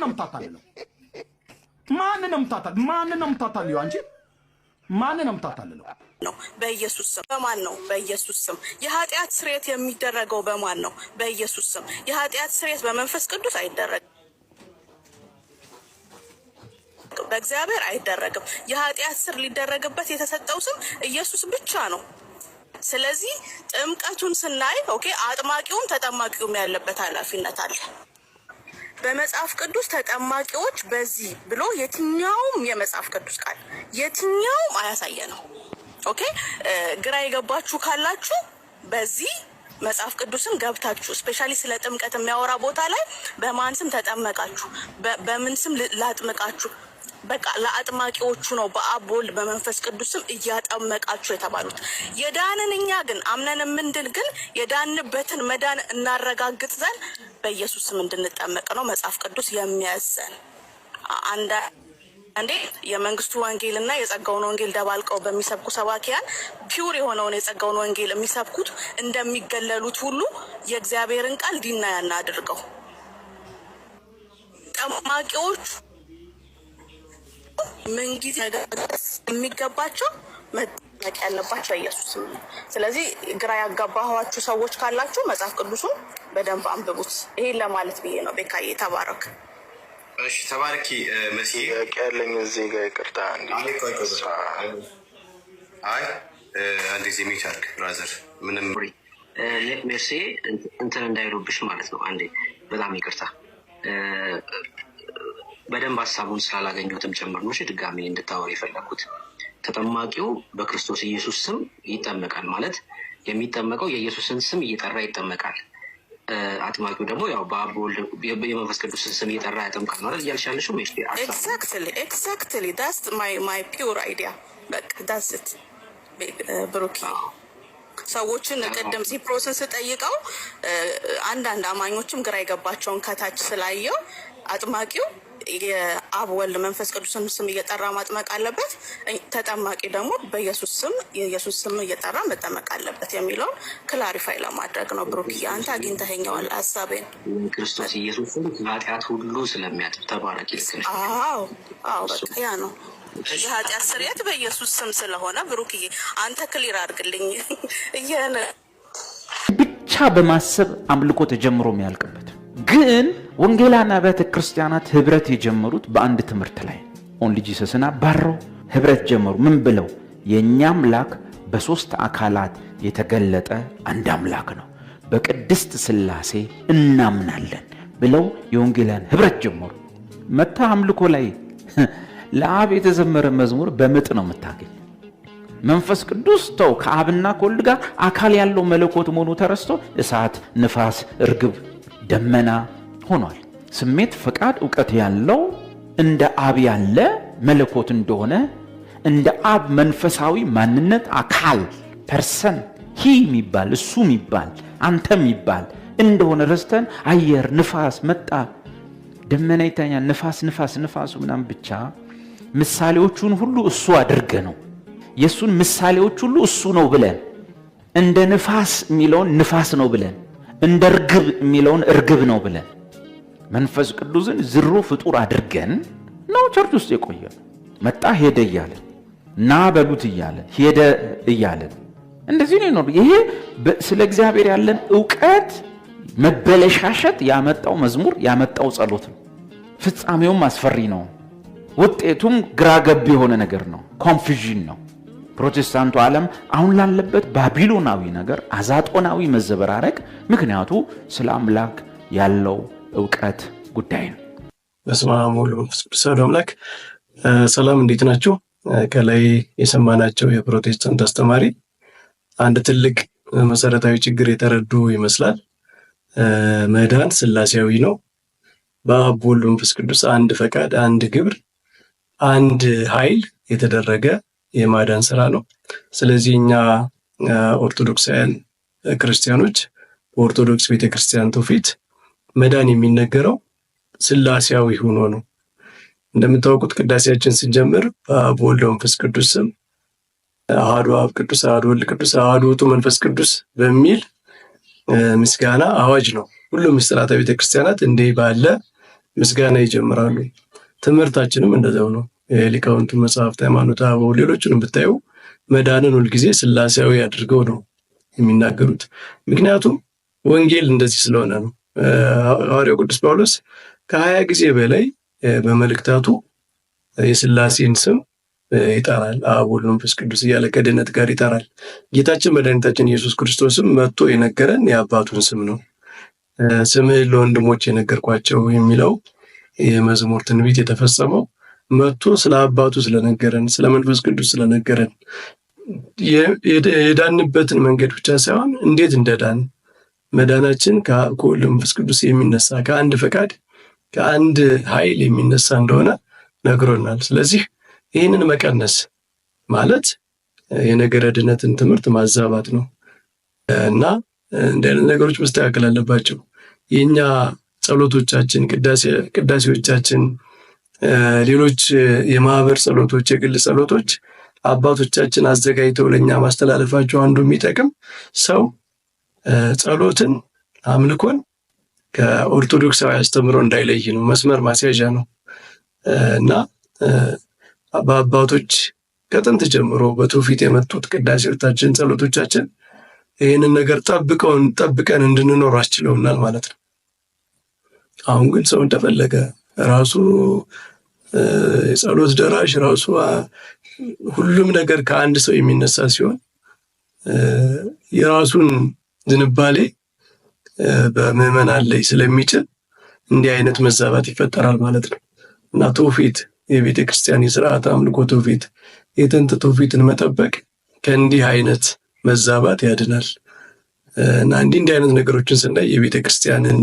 ማንንም ታታልለው ማንንም ታታልለው አንቺ ማንንም ታታልለው ነው በኢየሱስ ስም በማን ነው በኢየሱስ ስም የኃጢአት ስርየት የሚደረገው በማን ነው በኢየሱስ ስም የኃጢአት ስርየት በመንፈስ ቅዱስ አይደረግም በእግዚአብሔር አይደረግም የኃጢአት ስር ሊደረግበት የተሰጠው ስም ኢየሱስ ብቻ ነው ስለዚህ ጥምቀቱን ስናይ ኦኬ አጥማቂውም ተጠማቂውም ያለበት ኃላፊነት አለ በመጽሐፍ ቅዱስ ተጠማቂዎች በዚህ ብሎ የትኛውም የመጽሐፍ ቅዱስ ቃል የትኛውም አያሳየነው ኦኬ ግራ የገባችሁ ካላችሁ በዚህ መጽሐፍ ቅዱስን ገብታችሁ ስፔሻሊ ስለ ጥምቀት የሚያወራ ቦታ ላይ በማን ስም ተጠመቃችሁ በምን ስም ላጥምቃችሁ በቃ ለአጥማቂዎቹ ነው በአብ ወልድ በመንፈስ ቅዱስም እያጠመቃችሁ የተባሉት የዳንንኛ ግን አምነን ምንድን ግን የዳንበትን መዳን እናረጋግጥ ዘንድ በኢየሱስ ስም እንድንጠመቅ ነው መጽሐፍ ቅዱስ የሚያዘን አንዴ የመንግስቱ ወንጌልና የጸጋውን ወንጌል ደባልቀው በሚሰብኩ ሰባኪያን ፒውር የሆነውን የጸጋውን ወንጌል የሚሰብኩት እንደሚገለሉት ሁሉ የእግዚአብሔርን ቃል ዲና ያናድርገው ጠማቂዎች ምን ጊዜ የሚገባቸው መጠመቅ ያለባቸው ኢየሱስ ነው ስለዚህ ግራ ያጋባኋችሁ ሰዎች ካላችሁ መጽሐፍ ቅዱሱን በደንብ አንብቡት ይሄን ለማለት ብዬ ነው ቤካዬ ተባረክ እሺ ተባረኪ መሲ ያለኝ እዚህ ጋር ይቅርታ አንዴ ዚሚት አድርግ ብራዘር ምንም መሲ እንትን እንዳይሉብሽ ማለት ነው አንዴ በጣም ይቅርታ በደንብ ሐሳቡን ስላላገኘሁትም ጭምር ነው ድጋሜ እንድታወር የፈለኩት ተጠማቂው በክርስቶስ ኢየሱስ ስም ይጠመቃል ማለት የሚጠመቀው የኢየሱስን ስም እየጠራ ይጠመቃል አጥማቂው ደግሞ ያው በአብ ወልድ የመንፈስ ቅዱስ ስም እየጠራ ያጠምቃል ማለት ያልሻለሽ ነው exactly that's my pure idea በቃ that's it ብሩክ ሰዎችን ቀደም ሲ ፕሮሰስ ጠይቀው አንዳንድ አማኞችም ግራ የገባቸውን ከታች ስላየው አጥማቂው የአብ ወልድ መንፈስ ቅዱስን ስም እየጠራ ማጥመቅ አለበት ተጠማቂ ደግሞ በኢየሱስ ስም የኢየሱስ ስም እየጠራ መጠመቅ አለበት የሚለው ክላሪፋይ ለማድረግ ነው ብሩክ አንተ አግኝተኸኛል ሐሳቤን ክርስቶስ ኢየሱስን ኃጢአት ሁሉ ስለሚያጥብ ተባረክ ይልከል አዎ በቃ ያ ነው የኃጢአት ስርየት በኢየሱስ ስም ስለሆነ ብሩክዬ አንተ ክሊር አድርግልኝ እየነ ብቻ በማሰብ አምልኮ ተጀምሮ የሚያልቅበት ግን ወንጌላና ቤተክርስቲያናት ህብረት የጀመሩት በአንድ ትምህርት ላይ ኦንሊ ጂሰስና ባረው ህብረት ጀመሩ ምን ብለው የኛ አምላክ በሶስት አካላት የተገለጠ አንድ አምላክ ነው በቅድስት ሥላሴ እናምናለን ብለው የወንጌላን ህብረት ጀመሩ መታ አምልኮ ላይ ለአብ የተዘመረ መዝሙር በምጥ ነው የምታገኝ መንፈስ ቅዱስ ተው ከአብና ከወልድ ጋር አካል ያለው መለኮት መሆኑ ተረስቶ እሳት ንፋስ እርግብ ደመና ሆኗል ስሜት ፈቃድ ዕውቀት ያለው እንደ አብ ያለ መለኮት እንደሆነ እንደ አብ መንፈሳዊ ማንነት አካል ፐርሰን ሂ የሚባል እሱ የሚባል አንተ የሚባል እንደሆነ ረስተን አየር ንፋስ መጣ ደመና ይታኛል ንፋሱ ምናምን ብቻ ምሳሌዎቹን ሁሉ እሱ አድርገ ነው የሱን ምሳሌዎች ሁሉ እሱ ነው ብለን እንደ ንፋስ የሚለውን ንፋስ ነው ብለን እንደ እርግብ የሚለውን እርግብ ነው ብለን መንፈስ ቅዱስን ዝሮ ፍጡር አድርገን ነው ቸርች ውስጥ የቆየ መጣ ሄደ እያለ ና በሉት እያለ ሄደ እያለ እንደዚህ ነው ይሄ ስለ እግዚአብሔር ያለን ዕውቀት መበለሻሸት ያመጣው መዝሙር ያመጣው ጸሎት ነው ፍጻሜውም አስፈሪ ነው ውጤቱም ግራገብ የሆነ ነገር ነው ኮንፊዥን ነው ፕሮቴስታንቱ ዓለም አሁን ላለበት ባቢሎናዊ ነገር አዛጦናዊ መዘበራረቅ ምክንያቱ ስለ አምላክ ያለው ዕውቀት ጉዳይ ነው በስመ አብ ወወልድ ወመንፈስ ቅዱስ አሐዱ አምላክ ሰላም እንዴት ናችሁ ከላይ የሰማናቸው የፕሮቴስታንት አስተማሪ አንድ ትልቅ መሰረታዊ ችግር የተረዱ ይመስላል መዳን ሥላሴያዊ ነው በአብ ወልድ መንፈስ ቅዱስ አንድ ፈቃድ አንድ ግብር አንድ ኃይል የተደረገ የማዳን ስራ ነው ስለዚህ እኛ ኦርቶዶክሳውያን ክርስቲያኖች በኦርቶዶክስ ቤተክርስቲያን ትውፊት መዳን የሚነገረው ሥላሴያዊ ሆኖ ነው እንደምታውቁት ቅዳሴያችን ስንጀምር በአብ ወልድ መንፈስ ቅዱስ ስም አሐዱ አብ ቅዱስ አሐዱ ወልድ ቅዱስ አሐዱ ውእቱ መንፈስ ቅዱስ በሚል ምስጋና አዋጅ ነው ሁሉም ምስጢራተ ቤተክርስቲያናት እንዲህ ባለ ምስጋና ይጀምራሉ። ትምህርታችንም እንደዛው ነው። የሊቃውንቱ መጽሐፍት፣ ሃይማኖተ አበው፣ ሌሎችንም ብታዩ መዳንን ሁልጊዜ ስላሴያዊ አድርገው ነው የሚናገሩት። ምክንያቱም ወንጌል እንደዚህ ስለሆነ ነው። ሐዋርያው ቅዱስ ጳውሎስ ከ20 ጊዜ በላይ በመልእክታቱ የስላሴን ስም ይጠራል። አብ ወልድ መንፈስ ቅዱስ እያለ ከድህነት ጋር ይጠራል። ጌታችን መድኃኒታችን ኢየሱስ ክርስቶስም መጥቶ የነገረን የአባቱን ስም ነው። ስምህን ለወንድሞች የነገርኳቸው የሚለው የመዝሙር ትንቢት የተፈጸመው መጥቶ ስለ አባቱ ስለነገረን፣ ስለ መንፈስ ቅዱስ ስለነገረን የዳንበትን መንገድ ብቻ ሳይሆን እንዴት እንደዳን መዳናችን ከአብ ከወልድ መንፈስ ቅዱስ የሚነሳ ከአንድ ፈቃድ ከአንድ ኃይል የሚነሳ እንደሆነ ነግሮናል። ስለዚህ ይህንን መቀነስ ማለት የነገረ ድነትን ትምህርት ማዛባት ነው እና እንደ አይነት ነገሮች መስተካከል አለባቸው። የኛ ጸሎቶቻችን፣ ቅዳሴዎቻችን፣ ሌሎች የማህበር ጸሎቶች፣ የግል ጸሎቶች አባቶቻችን አዘጋጅተው ለኛ ማስተላለፋቸው አንዱ የሚጠቅም ሰው ጸሎትን፣ አምልኮን ከኦርቶዶክሳዊ አስተምሮ እንዳይለይ ነው። መስመር ማስያዣ ነው እና በአባቶች ከጥንት ጀምሮ በትውፊት የመጡት ቅዳሴዎቻችን፣ ጸሎቶቻችን ይህንን ነገር ጠብቀን እንድንኖር አስችለውናል ማለት ነው። አሁን ግን ሰው እንደፈለገ ራሱ የጸሎት ደራሽ ራሱ ሁሉም ነገር ከአንድ ሰው የሚነሳ ሲሆን የራሱን ዝንባሌ በምዕመናን ላይ ስለሚችል እንዲህ አይነት መዛባት ይፈጠራል ማለት ነው እና ትውፊት፣ የቤተ ክርስቲያን የስርዓት አምልኮ ትውፊት፣ የጥንት ትውፊትን መጠበቅ ከእንዲህ አይነት መዛባት ያድናል እና እንዲህ አይነት ነገሮችን ስናይ የቤተ ክርስቲያንን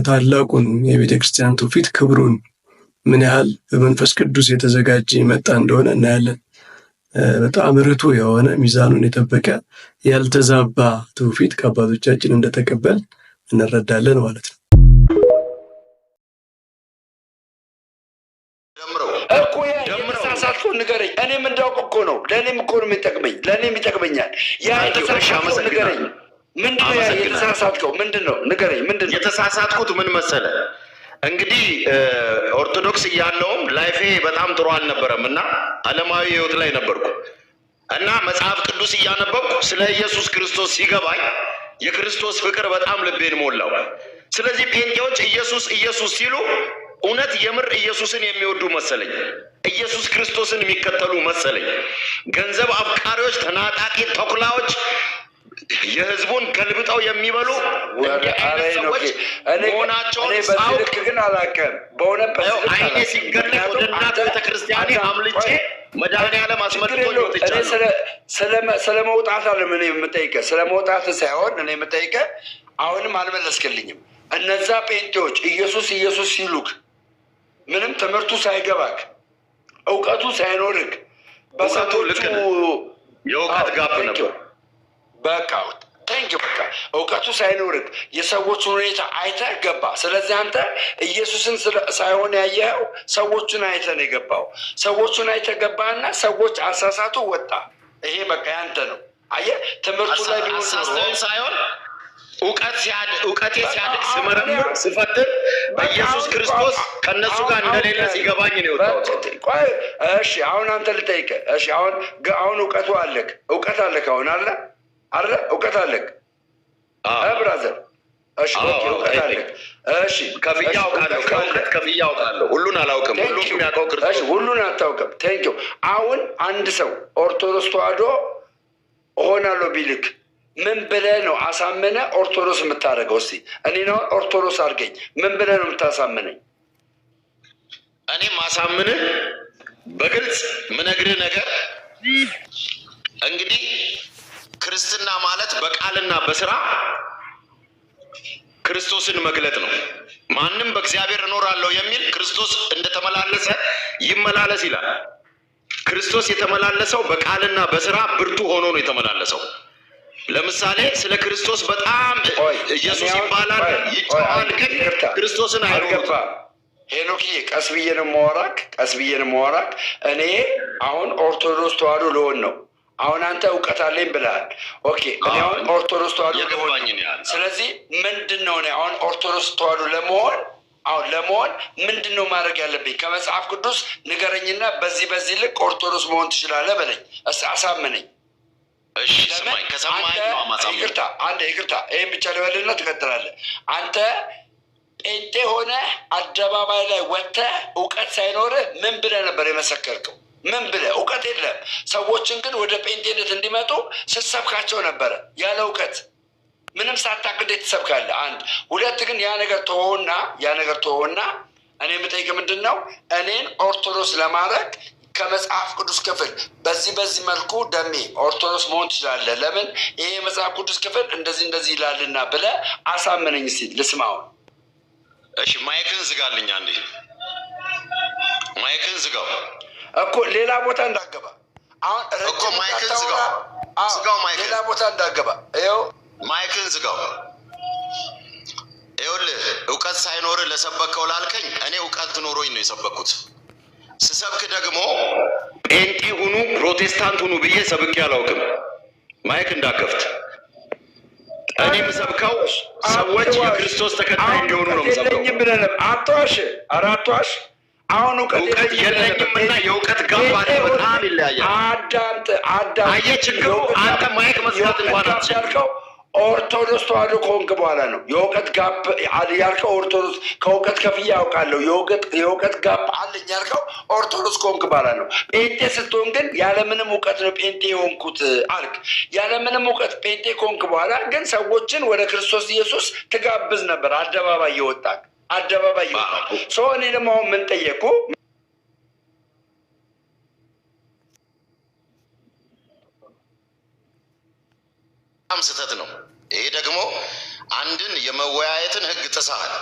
ታላቁን የቤተ ክርስቲያን ትውፊት ክብሩን ምን ያህል በመንፈስ ቅዱስ የተዘጋጀ የመጣ እንደሆነ እናያለን። በጣም ርቱ የሆነ ሚዛኑን የጠበቀ ያልተዛባ ትውፊት ከአባቶቻችን እንደተቀበል እንረዳለን ማለት ነው። የተሳሳትኩት ንገረኝ። እኔም እንዳውቅ እኮ ነው። ለእኔም እኮ ነው የሚጠቅመኝ፣ ለእኔም ይጠቅመኛል። ያ የተሳሳትኩት ንገረኝ። ምንድን ነው የተሳሳትከው? ምንድን ነው ንገረኝ። ምንድን ነው የተሳሳትኩት? ምን መሰለ እንግዲህ ኦርቶዶክስ እያለውም ላይፌ በጣም ጥሩ አልነበረም እና ዓለማዊ ህይወት ላይ ነበርኩ እና መጽሐፍ ቅዱስ እያነበብኩ ስለ ኢየሱስ ክርስቶስ ሲገባኝ የክርስቶስ ፍቅር በጣም ልቤን ሞላው። ስለዚህ ጴንጤዎች ኢየሱስ ኢየሱስ ሲሉ እውነት የምር ኢየሱስን የሚወዱ መሰለኝ፣ ኢየሱስ ክርስቶስን የሚከተሉ መሰለኝ። ገንዘብ አፍቃሪዎች፣ ተናጣቂ ተኩላዎች፣ የህዝቡን ገልብጠው የሚበሉ ሰዎች መሆናቸውን ሳውቅ ግን አላውቅም። በእውነት አይኔ ሲገለጥ ወደ እናት ቤተክርስቲያኔ አምልጬ መድኃኒዓለም አስመልጦኝ ወጥቻለሁ። ስለ መውጣት አለ ምን የምጠይቀህ? ስለ መውጣት ሳይሆን እኔ የምጠይቀህ አሁንም አልመለስክልኝም። እነዛ ጴንጤዎች ኢየሱስ ኢየሱስ ሲሉክ ምንም ትምህርቱ ሳይገባክ እውቀቱ ሳይኖርክ በሰቶቹ የእውቀት ጋፕ ነበር። በቃ በቃ እውቀቱ ሳይኖርክ የሰዎቹን ሁኔታ አይተህ ገባ። ስለዚህ አንተ ኢየሱስን ሳይሆን ያየኸው ሰዎቹን አይተህ ነው የገባው። ሰዎቹን አይተህ ገባህና ሰዎች አሳሳቱ ወጣ። ይሄ በቃ ያንተ ነው። አየህ ትምህርቱ ላይ ቢሆን ሳይሆን እውቀቴ ሲያድግ ስመረምር ስፈትር በኢየሱስ ክርስቶስ ከእነሱ ጋር እንደሌለ ሲገባኝ ነው የወጣሁት። እሺ አሁን አንተ ልጠይቅህ። እሺ አሁን እውቀቱ አለክ፣ እውቀት አለክ፣ አሁን አለ እውቀት አለክ ብራዘር። እሺ እውቀት አለክ። እሺ ከፍዬ አውቃለሁ፣ ከእውቀት ከፍዬ አውቃለሁ። ሁሉን አላውቅም፣ ሁሉን የሚያውቀው ክርስቶስ። እሺ ሁሉን አታውቅም። ቴንኪው። አሁን አንድ ሰው ኦርቶዶክስ ተዋህዶ እሆናለሁ ቢልክ ምን ብለህ ነው አሳምነህ ኦርቶዶክስ የምታደርገው? እስኪ እኔ ነው ኦርቶዶክስ አድርገኝ። ምን ብለህ ነው የምታሳምነኝ? እኔ ማሳምንህ በግልጽ ምነግርህ ነገር እንግዲህ ክርስትና ማለት በቃልና በስራ ክርስቶስን መግለጥ ነው። ማንም በእግዚአብሔር እኖራለሁ የሚል ክርስቶስ እንደተመላለሰ ይመላለስ ይላል። ክርስቶስ የተመላለሰው በቃልና በስራ ብርቱ ሆኖ ነው የተመላለሰው። ለምሳሌ ስለ ክርስቶስ በጣም ኢየሱስ ይባላል ይጮሃል፣ ግን ክርስቶስን አይገባም። ሄኖክዬ ቀስ ብዬ ነው የማወራክ። እኔ አሁን ኦርቶዶክስ ተዋህዶ ልሆን ነው። አሁን አንተ እውቀት አለኝ ብለሃል። ኦኬ እኔ አሁን ኦርቶዶክስ ተዋህዶ ልሆን ነው። ስለዚህ ምንድን ነው እኔ አሁን ኦርቶዶክስ ተዋህዶ ለመሆን አሁን ለመሆን ምንድነው ማድረግ ያለብኝ? ከመጽሐፍ ቅዱስ ንገረኝና በዚህ ልክ ኦርቶዶክስ መሆን ትችላለህ በለኝ፣ አሳምነኝ። እሺ ስማኝ፣ ከሰማኝ ነው ማሳመን። ይቅርታ፣ ይሄን ብቻ ልበልና ትቀጥላለህ። አንተ ጴንጤ ሆነ አደባባይ ላይ ወጥተህ እውቀት ሳይኖርህ ምን ብለህ ነበር የመሰከርከው? ምን ብለህ? እውቀት የለም። ሰዎችን ግን ወደ ጴንጤነት እንዲመጡ ስትሰብካቸው ነበረ ያለ እውቀት። ምንም ሳታውቅ እንዴት ትሰብካለህ? አንድ ሁለት ግን ያ ነገር ተወውና እኔ የምጠይቅ ምንድን ነው እኔን ኦርቶዶክስ ለማድረግ ከመጽሐፍ ቅዱስ ክፍል በዚህ መልኩ ደሜ ኦርቶዶክስ መሆን ትችላለህ፣ ለምን ይሄ የመጽሐፍ ቅዱስ ክፍል እንደዚህ ይላልና ብለህ አሳምነኝ እስኪ ልስማው። እሺ ማይክን ዝጋልኝ አንዴ፣ ማይክን ዝጋው እኮ ሌላ ቦታ እንዳገባ። አሁን እኮ ማይክን ዝጋው፣ ማይክን ሌላ ቦታ እንዳገባ። ይኸው ማይክን ዝጋው። ይኸውልህ እውቀት ሳይኖርህ ለሰበከው ላልከኝ እኔ እውቀት ኖሮኝ ነው የሰበኩት። ስሰብክ ደግሞ ጴንጤ ሁኑ ፕሮቴስታንት ሁኑ ብዬ ሰብኬ አላውቅም። ማይክ እንዳከፍት። እኔ የምሰብከው ሰዎች የክርስቶስ ተከታይ እንዲሆኑ ነው የምሰብከው። አትዋሽ፣ ኧረ አትዋሽ። አሁን እውቀት የለኝምና የእውቀት ጋፕ በጣም ይለያያል። አዳምጥ። አየህ ችግሩ አንተ ማይክ መስራት እንኳን አትችልም። ኦርቶዶክስ ተዋህዶ ከሆንክ በኋላ ነው የእውቀት ጋፕ ያልከው። ኦርቶዶክስ ከእውቀት ከፍዬ ያውቃለሁ የእውቀት ጋፕ አለኝ ያልከው ኦርቶዶክስ ከሆንክ በኋላ ነው። ጴንጤ ስትሆን ግን ያለምንም እውቀት ነው ጴንጤ የሆንኩት አልክ። ያለምንም እውቀት ጴንጤ ከሆንክ በኋላ ግን ሰዎችን ወደ ክርስቶስ ኢየሱስ ትጋብዝ ነበር። አደባባይ እየወጣ ሰው። እኔ ደግሞ አሁን ምን ጠየቁ? ስህተት ነው። ይሄ ደግሞ አንድን የመወያየትን ህግ ጥሰሃል።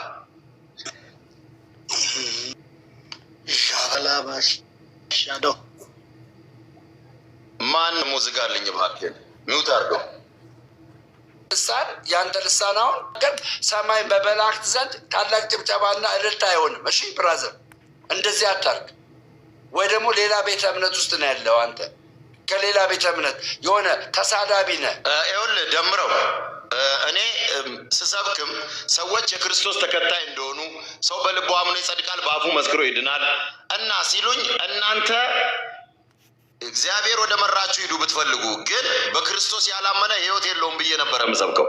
ሻላባሽ ሻዶ ማን ሙዝጋልኝ እባክህን ሚውት አድርገው። ልሳን ያንተ ልሳን አሁን ግን ሰማይ በመላእክት ዘንድ ታላቅ ጭብጨባና እልልታ አይሆንም። እሺ ብራዘር እንደዚህ አታርግ። ወይ ደግሞ ሌላ ቤተ እምነት ውስጥ ነው ያለው አንተ ከሌላ ቤተ እምነት የሆነ ተሳዳቢ ነህ። ይኸውልህ ደምረው እኔ ስሰብክም ሰዎች የክርስቶስ ተከታይ እንደሆኑ ሰው በልቡ አምኖ ይጸድቃል፣ በአፉ መስክሮ ይድናል እና ሲሉኝ እናንተ እግዚአብሔር ወደ መራችሁ ሂዱ ብትፈልጉ፣ ግን በክርስቶስ ያላመነ ህይወት የለውም ብዬ ነበረ የምሰብከው።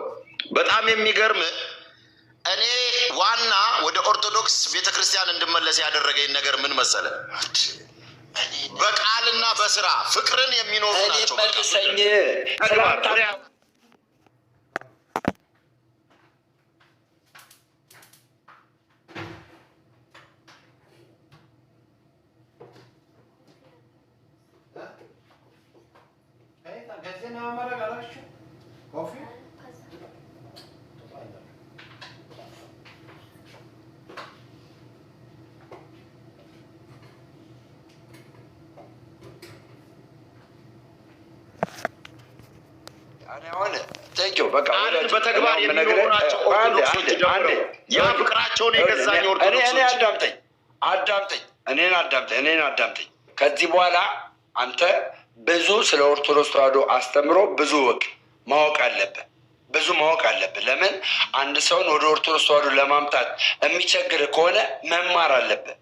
በጣም የሚገርም እኔ ዋና ወደ ኦርቶዶክስ ቤተክርስቲያን እንድመለስ ያደረገኝ ነገር ምን መሰለ? በቃልና በስራ ፍቅርን የሚኖሩ ናቸው። መልሰኝ በተግባር የሚኖሩ ናቸው ኦርቶዶክሶች። ያ ፍቅራቸውን የገዛኝ ኦርቶዶክሶች። እኔን አዳምጠኝ። ከዚህ በኋላ አንተ ብዙ ስለ ኦርቶዶክስ ተዋህዶ አስተምሮ ብዙ ማወቅ አለብህ። ለምን አንድ ሰውን ወደ ኦርቶዶክስ ተዋህዶ ለማምጣት የሚቸግር ከሆነ መማር አለብህ።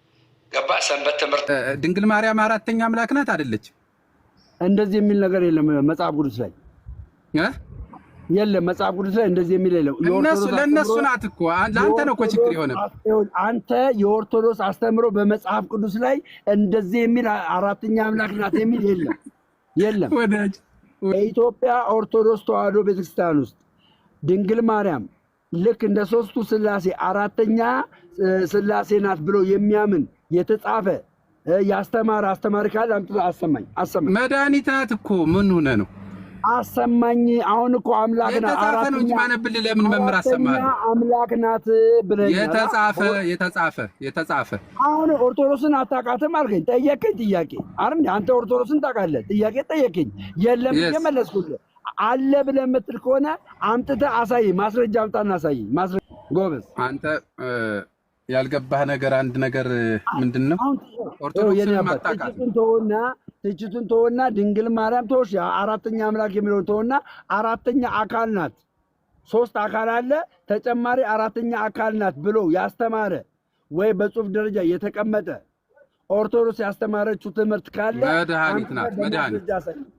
ገባ? ሰንበት ትምህርት ድንግል ማርያም አራተኛ አምላክ ናት አይደለች? እንደዚህ የሚል ነገር የለም መጽሐፍ ቅዱስ ላይ የለም። መጽሐፍ ቅዱስ ላይ እንደዚህ የሚል የለም። ለእነሱ ናት እኮ ለአንተ ነው እኮ ችግር የሆነ። አንተ የኦርቶዶክስ አስተምሮ በመጽሐፍ ቅዱስ ላይ እንደዚህ የሚል አራተኛ አምላክ ናት የሚል የለም። በኢትዮጵያ ኦርቶዶክስ ተዋህዶ ቤተክርስቲያን ውስጥ ድንግል ማርያም ልክ እንደ ሶስቱ ስላሴ አራተኛ ስላሴ ናት ብሎ የሚያምን የተጻፈ ያስተማረ አስተማሪ ካለ አምጥቶ አሰማኝ። መድኃኒት ናት እኮ ምን ሆነ ነው አሰማኝ። አሁን እኮ አምላክ ናት። የተጻፈ ነው እንጂ ማነብል ለምን መምህር አሰማህ? አምላክ ናት ብለህ የተጻፈ አሁን ኦርቶዶክስን አታውቃትም አልከኝ። ጠየቀኝ ጥያቄ አይደል? አንተ ኦርቶዶክስን ታውቃለህ? ጥያቄ ጠየቀኝ። የለም ብዬ መለስኩልህ። አለ ብለህ የምትል ከሆነ አምጥተህ አሳየኝ። ማስረጃ አምጣና አሳየኝ። ማስረጃ ጎበዝ። አንተ ያልገባህ ነገር አንድ ነገር ምንድን ነው? ኦርቶዶክስን ማጣቃት ትችቱን ተወና ድንግል ማርያም ተወሽ። አራተኛ አምላክ የሚለውን ተወና አራተኛ አካል ናት። ሶስት አካል አለ ተጨማሪ አራተኛ አካል ናት ብሎ ያስተማረ ወይ በጽሁፍ ደረጃ የተቀመጠ ኦርቶዶክስ ያስተማረችው ትምህርት ካለ መድኃኒት ናት።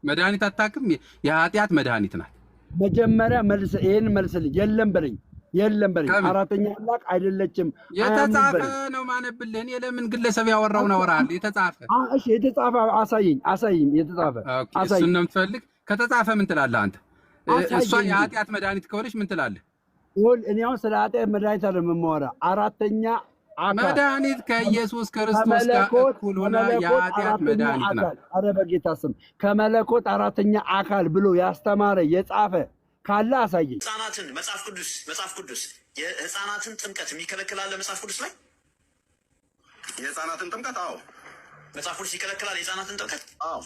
መድኃኒት አታውቅም? የኃጢአት መድኃኒት ናት። መጀመሪያ መልስ፣ ይሄን መልስልኝ። የለም በለኝ። አራተኛ አምላክ አይደለችም። የተጻፈ ነው ማነብልህ። እኔ ለምን ግለሰብ ያወራውን አወራለሁ? የተጻፈ እሺ፣ የተጻፈ አሳየኝ። የተጻፈ እሱን ነው የምትፈልግ? ከተጻፈ ምን ትላለህ አንተ? እሷ የኃጢአት መድኃኒት ከሆነች ምን ትላለህ? እኔ አሁን ስለ ኃጢአት መድኃኒት አይደለም የማወራ። አራተኛ አካል መድኃኒት ከኢየሱስ ክርስቶስ ጋር እኩል ሆና የኃጢአት መድኃኒት ናት። ኧረ በጌታ ስም ከመለኮት አራተኛ አካል ብሎ ያስተማረ የጻፈ ካለ አሳየኝ። ህፃናትን መጽሐፍ ቅዱስ የህፃናትን ጥምቀት የሚከለክላል መጽሐፍ ቅዱስ ላይ? የህፃናትን ጥምቀት? አዎ መጽሐፍ ቅዱስ ይከለክላል የህፃናትን ጥምቀት? አዎ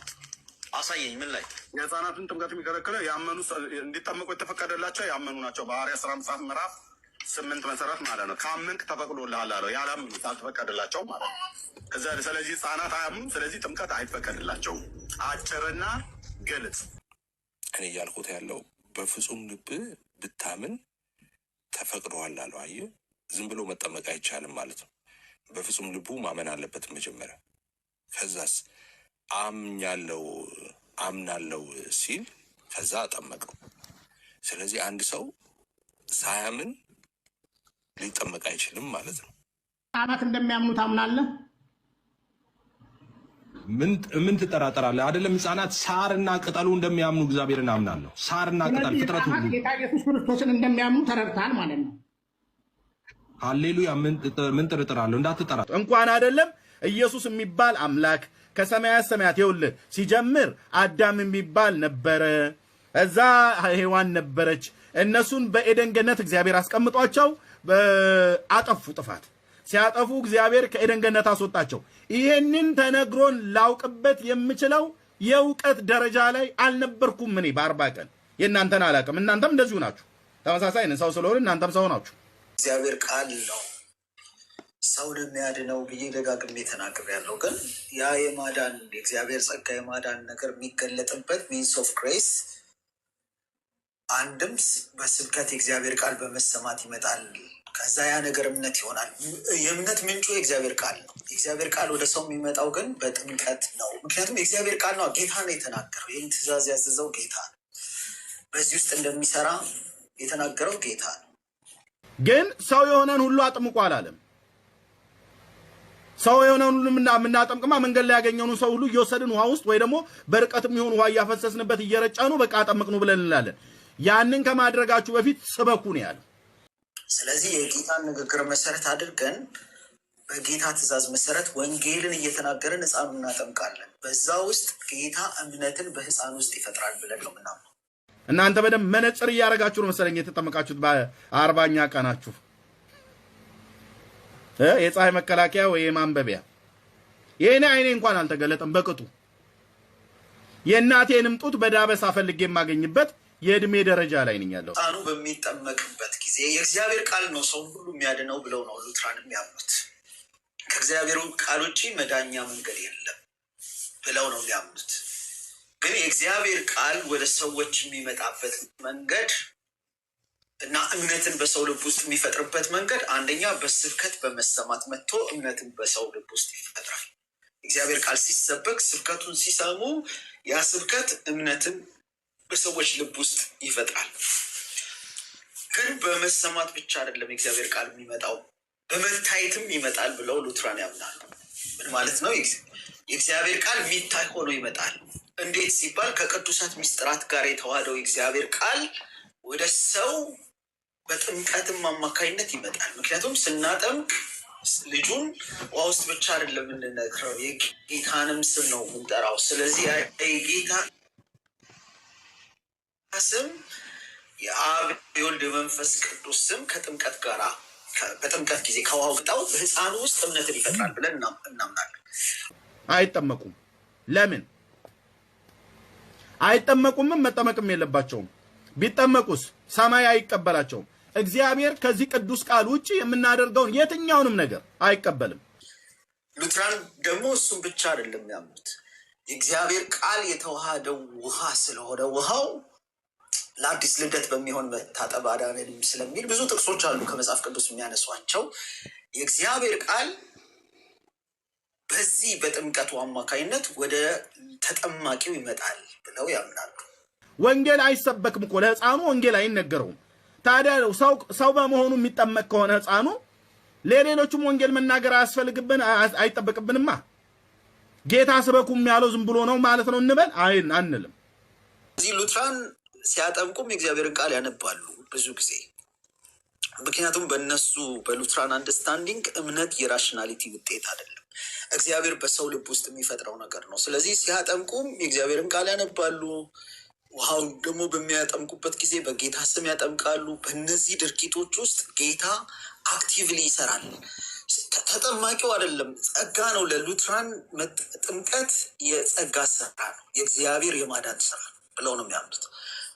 አሳየኝ። ምን ላይ? የህፃናትን ጥምቀት የሚከለክለው ያመኑ እንዲጠመቁ የተፈቀደላቸው ያመኑ ናቸው። በሐዋርያት ሥራ መጽሐፍ ምዕራፍ 8 መሰረት ማለት ነው። ካመንክ ተፈቅዶልሃል አለው። ያላመኑት አልተፈቀደላቸውም ማለት ነው። ስለዚህ ህፃናት አያምኑም። ስለዚህ ጥምቀት አይፈቀድላቸውም። አጭርና ግልጽ። እኔ እያልኩት ያለው በፍጹም ልብ ብታምን ተፈቅዶሃል አለው። አየህ፣ ዝም ብሎ መጠመቅ አይቻልም ማለት ነው። በፍጹም ልቡ ማመን አለበት መጀመሪያ። ከዛስ አምናለው ሲል ከዛ አጠመቀው። ስለዚህ አንድ ሰው ሳያምን ሊጠመቅ አይችልም ማለት ነው። ህፃናት እንደሚያምኑ ታምናለህ? ምን ትጠራጠራለህ? አይደለም ህፃናት ሳርና ቅጠሉ እንደሚያምኑ እግዚአብሔርን አምናለሁ። ሳርና ቅጠል ፍጥረቱ ጌታ ኢየሱስ ክርስቶስን እንደሚያምኑ ተረድተሃል ማለት ነው። ሃሌሉያ። ምን ጥርጥር አለው? እንዳትጠራጠር። እንኳን አይደለም ኢየሱስ የሚባል አምላክ ከሰማያት ሰማያት ይኸውልህ፣ ሲጀምር አዳም የሚባል ነበረ፣ እዛ ሔዋን ነበረች። እነሱን በኤደን ገነት እግዚአብሔር አስቀምጧቸው አጠፉ። ጥፋት ሲያጠፉ እግዚአብሔር ከኤደን ገነት አስወጣቸው። ይሄንን ተነግሮን ላውቅበት የምችለው የእውቀት ደረጃ ላይ አልነበርኩም እኔ በ40 ቀን። የእናንተን አላውቅም። እናንተም እንደዚሁ ናችሁ። ተመሳሳይ ነን። ሰው ስለሆነ እናንተም ሰው ናችሁ። እግዚአብሔር ቃል ነው ሰውን የሚያድነው ብዬ ደጋግሜ ተናግሬያለሁ። ግን ያ የማዳን የእግዚአብሔር ጸጋ የማዳን ነገር የሚገለጥበት ሚንስ ኦፍ ግሬስ አንድም በስብከት የእግዚአብሔር ቃል በመሰማት ይመጣል። ከዛ ያ ነገር እምነት ይሆናል። የእምነት ምንጩ የእግዚአብሔር ቃል ነው። የእግዚአብሔር ቃል ወደ ሰው የሚመጣው ግን በጥምቀት ነው። ምክንያቱም የእግዚአብሔር ቃል ነው። ጌታ ነው የተናገረው። ይህን ትእዛዝ ያዘዘው ጌታ ነው። በዚህ ውስጥ እንደሚሰራ የተናገረው ጌታ ነው። ግን ሰው የሆነን ሁሉ አጥምቁ አላለም። ሰው የሆነን ሁሉ የምናጠምቅማ መንገድ ላይ ያገኘውን ሰው ሁሉ እየወሰድን ውሃ ውስጥ ወይ ደግሞ በርቀትም ይሆን ውሃ እያፈሰስንበት እየረጫኑ በቃ አጠምቅኑ ብለን እንላለን። ያንን ከማድረጋችሁ በፊት ስበኩ ነው ያለው። ስለዚህ የጌታን ንግግር መሰረት አድርገን በጌታ ትእዛዝ መሰረት ወንጌልን እየተናገርን ህፃኑ እናጠምቃለን። በዛ ውስጥ ጌታ እምነትን በህፃን ውስጥ ይፈጥራል ብለን ነው ምናምን። እናንተ በደንብ መነጽር እያደረጋችሁ ነው መሰለኝ የተጠመቃችሁት በ40ኛ ቀናችሁ። የፀሐይ መከላከያ ወይ የማንበቢያ የኔ አይኔ እንኳን አልተገለጠም በቅጡ። የእናቴንም ጡት በዳበሳ ፈልጌ የማገኝበት የእድሜ ደረጃ ላይ ነኝ ያለው። ህፃኑ በሚጠመቅበት ጊዜ የእግዚአብሔር ቃል ነው ሰውን ሁሉ የሚያድነው ብለው ነው ሉትራን የሚያምኑት። ከእግዚአብሔሩ ቃል ውጭ መዳኛ መንገድ የለም ብለው ነው የሚያምኑት። ግን የእግዚአብሔር ቃል ወደ ሰዎች የሚመጣበት መንገድ እና እምነትን በሰው ልብ ውስጥ የሚፈጥርበት መንገድ አንደኛ በስብከት በመሰማት መጥቶ እምነትን በሰው ልብ ውስጥ ይፈጥራል። እግዚአብሔር ቃል ሲሰበክ ስብከቱን ሲሰሙ ያ ስብከት እምነትን በሰዎች ልብ ውስጥ ይፈጥራል። ግን በመሰማት ብቻ አይደለም የእግዚአብሔር ቃል የሚመጣው፣ በመታየትም ይመጣል ብለው ሉትራን ያምናሉ። ምን ማለት ነው? የእግዚአብሔር ቃል የሚታይ ሆኖ ይመጣል። እንዴት ሲባል ከቅዱሳት ምስጢራት ጋር የተዋህደው የእግዚአብሔር ቃል ወደ ሰው በጥምቀትም አማካኝነት ይመጣል። ምክንያቱም ስናጠምቅ ልጁን ውሃ ውስጥ ብቻ አይደለም የምንነክረው፣ የጌታንም ስም ነው የምንጠራው። ስለዚህ የጌታ ስም የአብ የወልድ የመንፈስ ቅዱስ ስም ከጥምቀት ጋራ በጥምቀት ጊዜ ከውሃው ወጣው ህፃኑ ውስጥ እምነትን ይፈጥራል ብለን እናምናለን። አይጠመቁም። ለምን አይጠመቁምም? መጠመቅም የለባቸውም። ቢጠመቁስ ሰማይ አይቀበላቸውም። እግዚአብሔር ከዚህ ቅዱስ ቃል ውጭ የምናደርገውን የትኛውንም ነገር አይቀበልም። ሉትራን ደግሞ እሱም ብቻ አይደለም ያምኑት፣ የእግዚአብሔር ቃል የተዋሃደው ውሃ ስለሆነ ውሃው ለአዲስ ልደት በሚሆን መታጠብ አዳነንም ስለሚል ብዙ ጥቅሶች አሉ ከመጽሐፍ ቅዱስ የሚያነሷቸው። የእግዚአብሔር ቃል በዚህ በጥምቀቱ አማካይነት ወደ ተጠማቂው ይመጣል ብለው ያምናሉ። ወንጌል አይሰበክም እኮ ለሕፃኑ ወንጌል አይነገረውም። ታዲያ ሰው በመሆኑ የሚጠመቅ ከሆነ ሕፃኑ ለሌሎቹም ወንጌል መናገር አያስፈልግብን አይጠበቅብንማ። ጌታ ስበኩም ያለው ዝም ብሎ ነው ማለት ነው እንበል አንልም። እዚህ ሉትራን ሲያጠምቁም የእግዚአብሔርን ቃል ያነባሉ ብዙ ጊዜ። ምክንያቱም በእነሱ በሉትራን አንደርስታንዲንግ እምነት የራሽናሊቲ ውጤት አይደለም፣ እግዚአብሔር በሰው ልብ ውስጥ የሚፈጥረው ነገር ነው። ስለዚህ ሲያጠምቁም የእግዚአብሔርን ቃል ያነባሉ። ውሃው ደግሞ በሚያጠምቁበት ጊዜ በጌታ ስም ያጠምቃሉ። በእነዚህ ድርጊቶች ውስጥ ጌታ አክቲቭሊ ይሰራል። ተጠማቂው አይደለም፣ ጸጋ ነው። ለሉትራን ጥምቀት የጸጋ ስራ ነው፣ የእግዚአብሔር የማዳን ስራ ብለው ነው የሚያምኑት።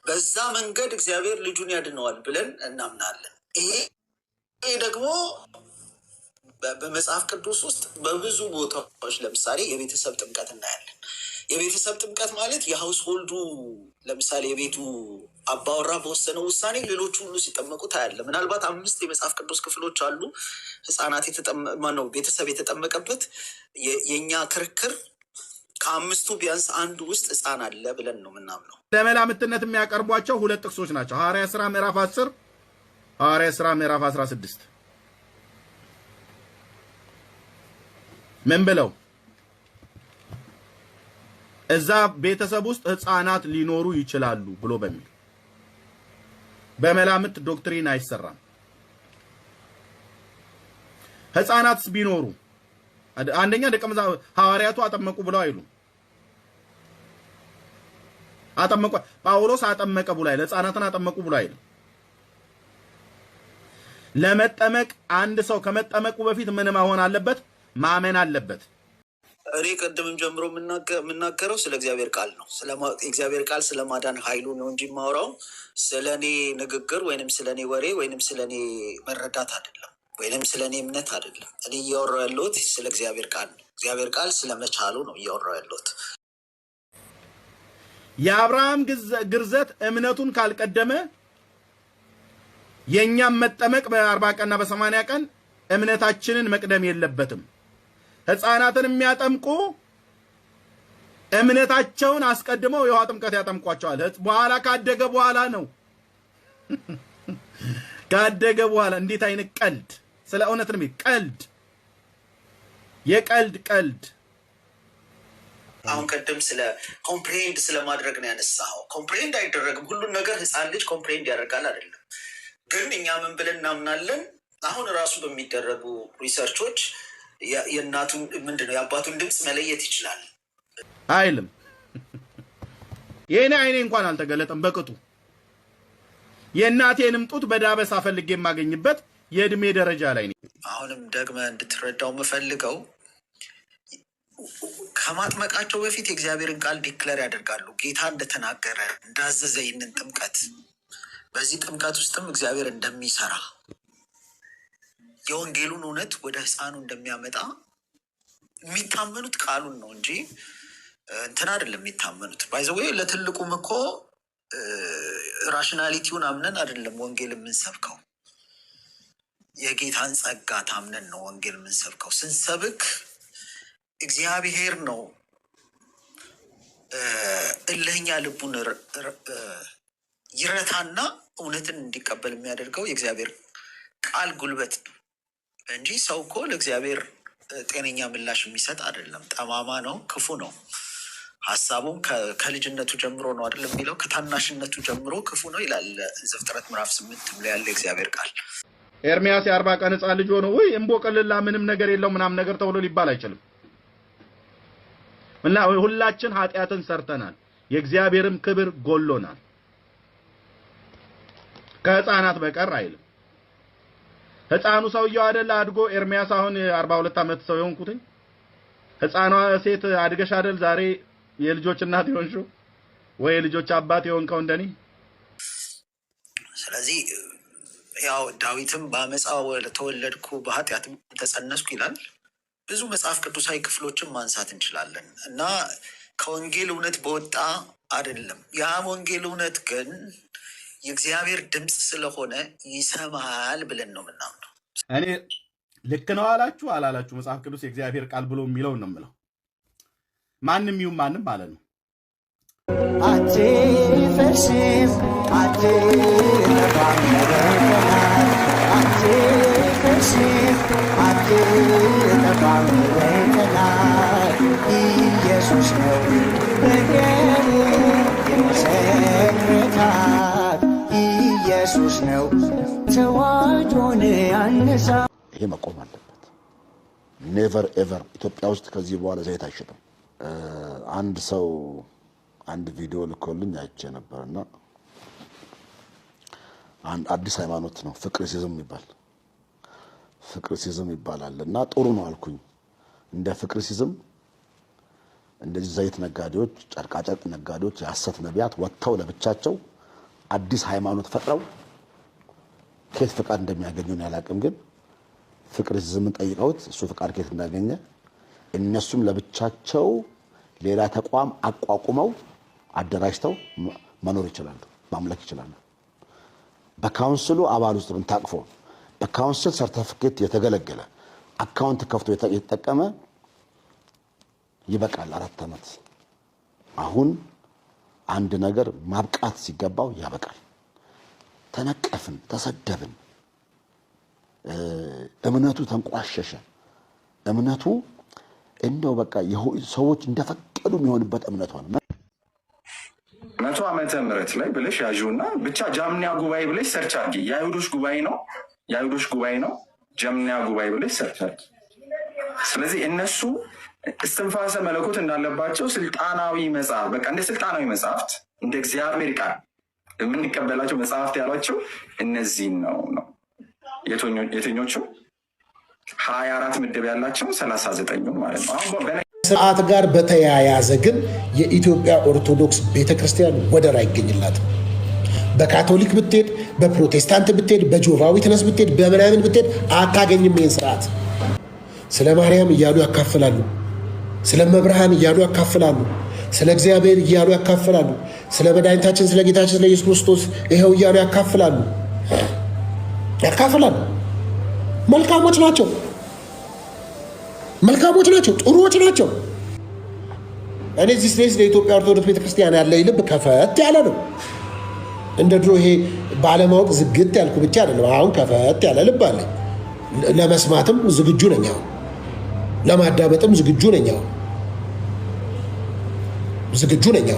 በዛ መንገድ እግዚአብሔር ልጁን ያድነዋል ብለን እናምናለን። ይሄ ደግሞ በመጽሐፍ ቅዱስ ውስጥ በብዙ ቦታዎች ለምሳሌ የቤተሰብ ጥምቀት እናያለን። የቤተሰብ ጥምቀት ማለት የሀውስሆልዱ ለምሳሌ የቤቱ አባወራ በወሰነው ውሳኔ ሌሎቹ ሁሉ ሲጠመቁ ታያለ። ምናልባት 5 የመጽሐፍ ቅዱስ ክፍሎች አሉ ህፃናት ቤተሰብ የተጠመቀበት። የእኛ ክርክር ከ5ቱ ቢያንስ አንዱ ውስጥ ህፃን አለ ብለን ነው ምናምነው። ለመላምትነት የሚያቀርቧቸው 2 ጥቅሶች ናቸው። ሐዋርያ ሥራ ምዕራፍ 10፣ ሐዋርያ ሥራ ምዕራፍ 16 ምን ብለው እዛ ቤተሰብ ውስጥ ህፃናት ሊኖሩ ይችላሉ ብሎ በሚል በመላምት ዶክትሪን አይሰራም። ህፃናትስ ቢኖሩ አንደኛ ደቀ መዛሙርቱ ሐዋርያቱ አጠመቁ ብለው አይሉ። አጠመቁ ጳውሎስ አጠመቀ ብሎ አይል፣ ህፃናትን አጠመቁ ብሎ አይል። ለመጠመቅ አንድ ሰው ከመጠመቁ በፊት ምን መሆን አለበት? ማመን አለበት። እኔ ቀደምም ጀምሮ የምናገረው ስለ እግዚአብሔር ቃል ነው። እግዚአብሔር ቃል ስለ ማዳን ኃይሉ ነው እንጂ የማወራው ስለ እኔ ንግግር ወይንም ስለ እኔ ወሬ ወይንም ስለ እኔ መረዳት አይደለም፣ ወይንም ስለ እኔ እምነት አይደለም። እኔ እያወራው ያለሁት ስለ እግዚአብሔር ቃል ነው። እግዚአብሔር ቃል ስለመቻሉ ነው እያወራው ያለሁት። የአብርሃም ግርዘት እምነቱን ካልቀደመ የኛም መጠመቅ በ40 ቀንና በ80 ቀን እምነታችንን መቅደም የለበትም። ህፃናትን የሚያጠምቁ እምነታቸውን አስቀድመው የውሃ ጥምቀት ያጠምቋቸዋል። በኋላ ካደገ በኋላ ነው ካደገ በኋላ። እንዴት አይነት ቀልድ! ስለ እውነት ነው ቀልድ፣ የቀልድ ቀልድ። አሁን ቀደም ስለ ኮምፕሬንድ ስለማድረግ ነው ያነሳው። ኮምፕሬንድ አይደረግም ሁሉን ነገር ህፃን ልጅ ኮምፕሬንድ ያደርጋል አይደለም። ግን እኛ ምን ብለን እናምናለን? አሁን ራሱ በሚደረጉ ሪሰርቾች የእናቱን ምንድነው የአባቱን ድምፅ መለየት ይችላል አይልም። የኔ አይኔ እንኳን አልተገለጠም በቅጡ። የእናቴንም ጡት በዳበሳ ፈልጌ የማገኝበት የእድሜ ደረጃ ላይ ነኝ። አሁንም ደግመ እንድትረዳው የምፈልገው ከማጥመቃቸው በፊት የእግዚአብሔርን ቃል ዲክለር ያደርጋሉ። ጌታ እንደተናገረ እንዳዘዘ ይህንን ጥምቀት፣ በዚህ ጥምቀት ውስጥም እግዚአብሔር እንደሚሰራ የወንጌሉን እውነት ወደ ህፃኑ እንደሚያመጣ የሚታመኑት ቃሉን ነው እንጂ እንትን አይደለም የሚታመኑት። ባይዘዌ ለትልቁም እኮ ራሽናሊቲውን አምነን አይደለም ወንጌል የምንሰብከው፣ የጌታን ጸጋ ታምነን ነው ወንጌል የምንሰብከው። ስንሰብክ እግዚአብሔር ነው እልህኛ ልቡን ይረታና እውነትን እንዲቀበል የሚያደርገው የእግዚአብሔር ቃል ጉልበት ነው እንጂ ሰው እኮ ለእግዚአብሔር ጤነኛ ምላሽ የሚሰጥ አይደለም። ጠማማ ነው፣ ክፉ ነው። ሀሳቡም ከልጅነቱ ጀምሮ ነው አይደለም የሚለው፣ ከታናሽነቱ ጀምሮ ክፉ ነው ይላል ዘፍጥረት ምዕራፍ 8 ላይ ያለ እግዚአብሔር ቃል። ኤርሚያስ የ40 ቀን ህፃን ልጅ ሆኖ ወይ እምቦቀልላ ምንም ነገር የለው ምናም ነገር ተብሎ ሊባል አይችልም። እና ሁላችን ኃጢአትን ሰርተናል፣ የእግዚአብሔርም ክብር ጎሎናል ከህፃናት በቀር አይልም። ህፃኑ ሰውየው አይደል አድጎ ኤርሚያስ አሁን 42 ዓመት ሰው የሆንኩትኝ ህፃኗ ሴት አድገሽ አይደል ዛሬ የልጆች እናት ይሆንሽው ወይ የልጆች አባት ይሆንከው እንደኔ። ስለዚህ ያው ዳዊትም በአመፃ ተወለድኩ በኃጢአትም ተጸነስኩ ይላል። ብዙ መጽሐፍ ቅዱሳዊ ክፍሎችን ማንሳት እንችላለን እና ከወንጌል እውነት በወጣ አይደለም። ያ ወንጌል እውነት ግን የእግዚአብሔር ድምፅ ስለሆነ ይሰማል ብለን ነው ምናምነው። እኔ ልክ ነው አላችሁ አላላችሁ መጽሐፍ ቅዱስ የእግዚአብሔር ቃል ብሎ የሚለው ነው የምለው። ማንም ይሁን ማንም ማለት ነው። ኢየሱስ ነው ኢየሱስ ነው ተዋጆን ያነሳ። ይሄ መቆም አለበት። ኔቨር ኤቨር ኢትዮጵያ ውስጥ ከዚህ በኋላ ዘይት አይሸጥም። አንድ ሰው አንድ ቪዲዮ ልኮልኝ አይቼ ነበርና አንድ አዲስ ሃይማኖት ነው ፍቅርሲዝም ይባላል እና ጥሩ ነው አልኩኝ። እንደ ፍቅርሲዝም እንደዚህ ዘይት ነጋዴዎች፣ ጨርቃጨርቅ ነጋዴዎች፣ የሐሰት ነቢያት ወጥተው ለብቻቸው አዲስ ሃይማኖት ፈጥረው ከየት ፍቃድ እንደሚያገኙ ነው ያላቅም። ግን ፍቅርሲዝምን ጠይቀውት እሱ ፍቃድ ከየት እንዳገኘ እነሱም ለብቻቸው ሌላ ተቋም አቋቁመው አደራጅተው መኖር ይችላሉ፣ ማምለክ ይችላሉ። በካውንስሉ አባል ውስጥ ታቅፎ በካውንስል ሰርቲፊኬት የተገለገለ አካውንት ከፍቶ የተጠቀመ ይበቃል 4 ዓመት። አሁን አንድ ነገር ማብቃት ሲገባው ያበቃል። ተነቀፍን፣ ተሰደብን፣ እምነቱ ተንቋሸሸ። እምነቱ እንደው በቃ ሰዎች እንደፈቀዱ የሚሆንበት እምነት ሆነ። 100 ዓመተ ምህረት ላይ ብለሽ ያዥውና ብቻ ጃምኒያ ጉባኤ ብለሽ ሰርች አድርጊ። የአይሁዶች ጉባኤ ነው ጃምኒያ ጉባኤ ብለሽ ሰርች አድርጊ። ስለዚህ እነሱ እስትንፋሰ መለኮት እንዳለባቸው ስልጣናዊ መጽሐፍ በቃ እንደ ስልጣናዊ መጽሐፍት እንደ እግዚአብሔር ቃል የምንቀበላቸው መጽሐፍት ያሏቸው እነዚህን ነው። የትኞቹ 24 ምድብ ያላቸው 39 ማለት ነው። አሁን ስርዓት ጋር በተያያዘ ግን የኢትዮጵያ ኦርቶዶክስ ቤተክርስቲያን ወደር አይገኝላትም። በካቶሊክ ብትሄድ፣ በፕሮቴስታንት ብትሄድ፣ በጆቫ ዊትነስ ብትሄድ፣ በምናምን ብትሄድ አታገኝም ይህን ስርዓት። ስለ ማርያም እያሉ ያካፍላሉ፣ ስለ መብርሃን እያሉ ያካፍላሉ፣ ስለ እግዚአብሔር እያሉ ያካፍላሉ፣ ስለ መድኃኒታችን ስለ ጌታችን ስለ ኢየሱስ ክርስቶስ ይኸው እያሉ ያካፍላሉ። መልካሞች ናቸው፣ ጥሩዎች ናቸው። እኔ እዚህ ስለ ኢትዮጵያ ኦርቶዶክስ ቤተክርስቲያን ያለ ልብ ከፈት ያለ ነው። እንደ ድሮ ይሄ ባለማወቅ ዝግት ያልኩ ብቻ አይደለም። አሁን ከፈት ያለ ልብ አለ። ለመስማትም ዝግጁ ነኝ፣ ለማዳመጥም ዝግጁ ነኝ።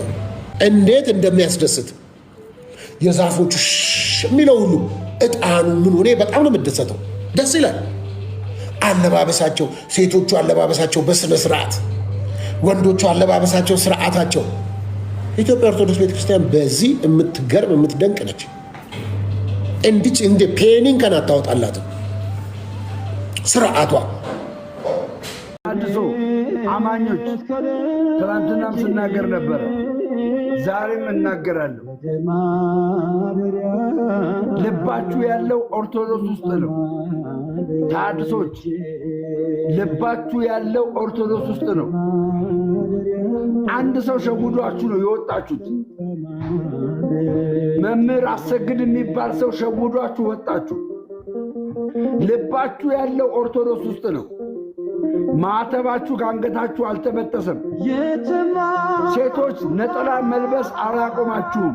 እንዴት እንደሚያስደስት የዛፎቹ የሚለው ሁሉ እጣኑ ምን ሆኔ በጣም ነው የምደሰተው። ደስ ይላል። አለባበሳቸው፣ ሴቶቹ አለባበሳቸው በስነ ስርዓት፣ ወንዶቹ አለባበሳቸው፣ ስርዓታቸው። ኢትዮጵያ ኦርቶዶክስ ቤተክርስቲያን በዚህ የምትገርም የምትደንቅ ነች። እንዲች እንደ ፔኒን ከን አታወጣላትም ስርዓቷ። አድሶ አማኞች ትናንትናም ስናገር ነበረ፣ ዛሬም እናገራለሁ። ልባችሁ ያለው ኦርቶዶክስ ውስጥ ነው። ታድሶች ልባችሁ ያለው ኦርቶዶክስ ውስጥ ነው። አንድ ሰው ሸውዷችሁ ነው የወጣችሁት። መምህር አሰግድ የሚባል ሰው ሸውዷችሁ ወጣችሁ። ልባችሁ ያለው ኦርቶዶክስ ውስጥ ነው። ማተባችሁ ከአንገታችሁ አልተበጠሰም። ሴቶች ነጠላ መልበስ አላቆማችሁም።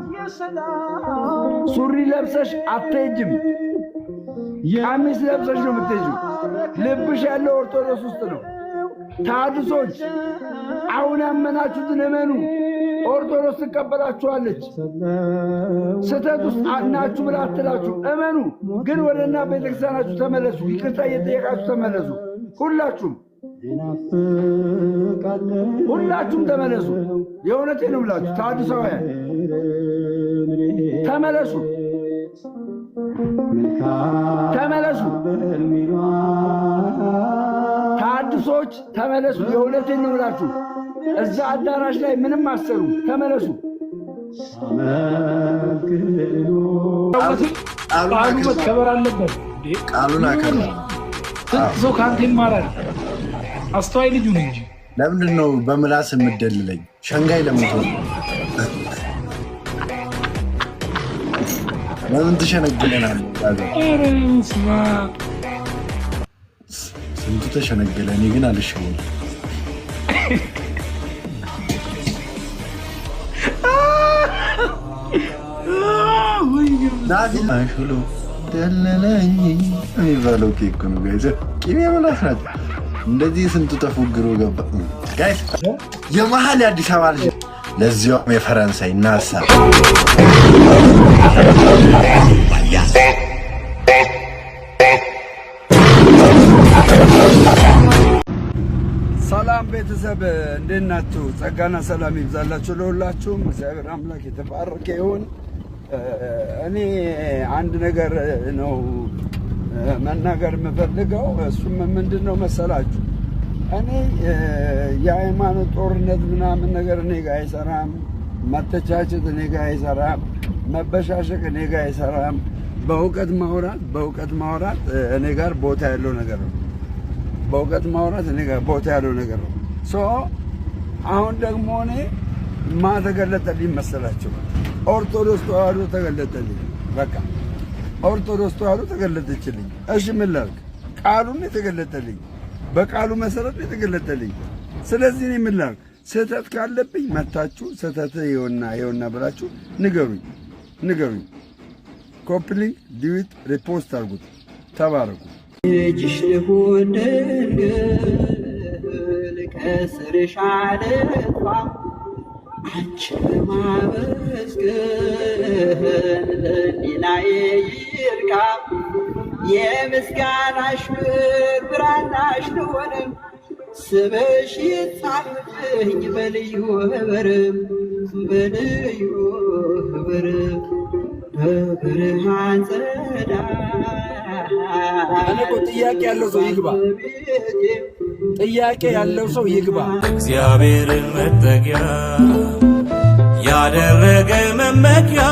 ሱሪ ለብሰሽ አትሄጂም። ቀሚስ ለብሰሽ ነው የምትሄጂው። ልብሽ ያለው ኦርቶዶክስ ውስጥ ነው። ታድሶች አሁን ያመናችሁትን እመኑ። ኦርቶዶክስ ትቀበላችኋለች። ስህተት ውስጥ ናችሁ ብላ አትላችሁ። እመኑ። ግን ወደና ቤተክርስቲያናችሁ ተመለሱ። ይቅርታ እየጠየቃችሁ ተመለሱ። ሁላችሁም ተመለሱ። የእውነቴ ነው ብላችሁ ታድሳውያን ተመለሱ። ታድሶች ተመለሱ። የእውነቴ ነው ብላችሁ እዛ አዳራሽ ላይ ምንም አሰሩ። ተመለሱ። ቃሉ መከበር አለበት። ቃሉን አከብር። ሰው ከአንተ ይማራል። አስተዋይ ልጁ ነው እንጂ ለምንድን ነው በምላስ የምደልለኝ? ሸንጋይ ለምትሆን ለምን ትሸነግለናል? ስንቱ ተሸነገለ። እኔ ግን አልሸወድም። ናሽሎ ደለለኝ የሚባለው ኬክ ነው ጋይስ። ቂቤ መላስ ናት። እንደዚህ ስንቱ ተፎግሮ ገባ ጋይስ። የመሀል የአዲስ አበባ ልጅ ለዚያውም የፈረንሳይ ናሳ ሰላም ቤተሰብ እንዴት ናችሁ? ጸጋና ሰላም ይብዛላችሁ ለሁላችሁም። እግዚአብሔር አምላክ የተባረከ ይሁን። እኔ አንድ ነገር ነው መናገር የምፈልገው። እሱም ምንድን ነው መሰላችሁ? እኔ የሃይማኖት ጦርነት ምናምን ነገር እኔ ጋር አይሰራም። መተቻቸት እኔ ጋር አይሰራም። መበሻሸቅ እኔ ጋር አይሰራም። በእውቀት ማውራት እኔ ጋር ቦታ ያለው ነገር ነው። በእውቀት ማውራት እኔ ጋር ቦታ ያለው ነገር ነው። አሁን ደግሞ እኔ ተገለጠልኝ መሰላችሁ? ኦርቶዶክስ ተዋህዶ ተገለጠልኝ። በቃ ኦርቶዶክስ ተዋህዶ ተገለጠችልኝ። እሺ ምን ላድርግ? ቃሉን የተገለጠልኝ በቃሉ መሰረት የተገለጠልኝ። ስለዚህ እኔ ምን ላድርግ? ስህተት ካለብኝ መታችሁ ስህተት ይኸውና ብላችሁ ንገሩኝ። ኮፕሊንግ ዲዊት ሪፖስት አድርጉት። ተባረኩ። ልጅሽ ልሁን ድንግል ከስርሽ አልጥፋ አንቺን ለማመስገን ሌላዬ ይርቃ የምስጋናሽ ምር ብራናሽ ልሆን ስምሽ ይጻፍብኝ በልዩ ህብርም በብርሃን እኔ ጥያቄ ያለው ሰው ይግባ። ጥያቄ ያለው ሰው ይግባ። እግዚአብሔርን መጠጊያ ያደረገ መመኪያ